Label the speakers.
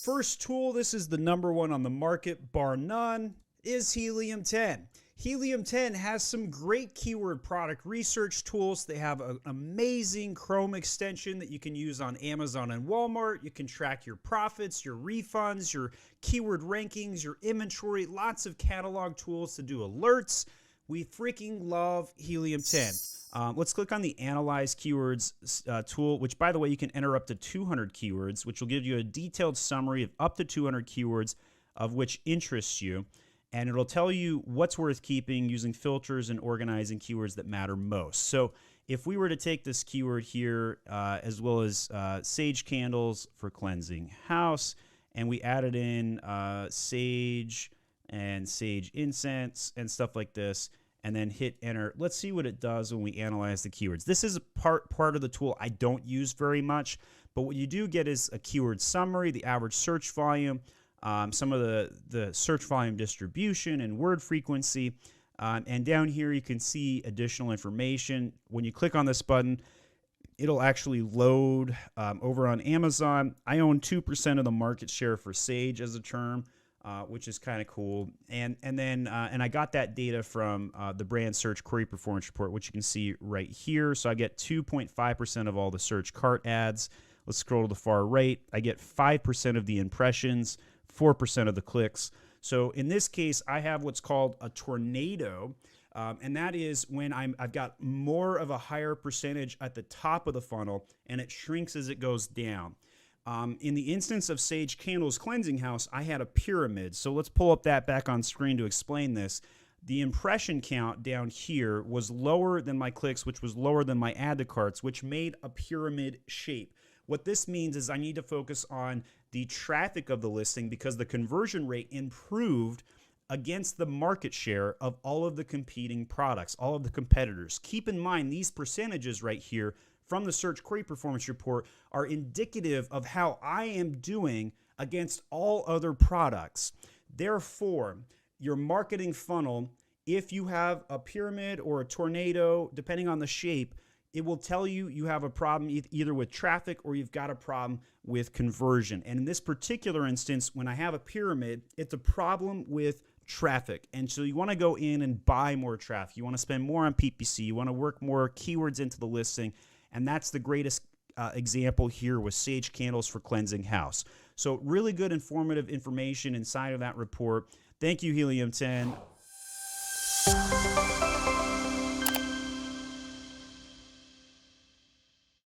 Speaker 1: first tool, this is the number one on the market, bar none, is Helium 10. Helium 10 has some great keyword product research tools. They have an amazing Chrome extension that you can use on Amazon and Walmart. You can track your profits, your refunds, your keyword rankings, your inventory, lots of catalog tools to do alerts. We freaking love Helium 10. Let's click on the Analyze Keywords tool, which, by the way, you can enter up to 200 keywords, which will give you a detailed summary of up to 200 keywords of which interests you. And it'll tell you what's worth keeping using filters and organizing keywords that matter most. So if we were to take this keyword here, as well as sage candles for cleansing house, and we added in sage and sage incense and stuff like this, and then hit enter, let's see what it does when we analyze the keywords. This is a part of the tool I don't use very much, but what you do get is a keyword summary, the average search volume, some of the search volume distribution and word frequency. And down here you can see additional information. When you click on this button, it'll actually load over on Amazon. I own 2% of the market share for Sage as a term, which is kind of cool. And I got that data from the brand search query performance report, which you can see right here. So I get 2.5% of all the search cart ads. Let's scroll to the far right. I get 5% of the impressions, 4% of the clicks. So in this case, I have what's called a tornado, and that is when I've got more of a higher percentage at the top of the funnel, and it shrinks as it goes down. In the instance of Sage Candles Cleansing House, I had a pyramid. So let's pull up that back on screen to explain this. The impression count down here was lower than my clicks, which was lower than my add to carts, which made a pyramid shape. What this means is I need to focus on the traffic of the listing because the conversion rate improved against the market share of all of the competing products, all of the competitors. Keep in mind these percentages right here from the search query performance report are indicative of how I am doing against all other products. Therefore, your marketing funnel, if you have a pyramid or a tornado, depending on the shape, it will tell you you have a problem either with traffic or you've got a problem with conversion. And in this particular instance, when I have a pyramid, it's a problem with traffic. And so you want to go in and buy more traffic. You want to spend more on PPC. You want to work more keywords into the listing. And that's the greatest example here with Sage Candles for Cleansing House. So really good informative information inside of that report. Thank you, Helium 10.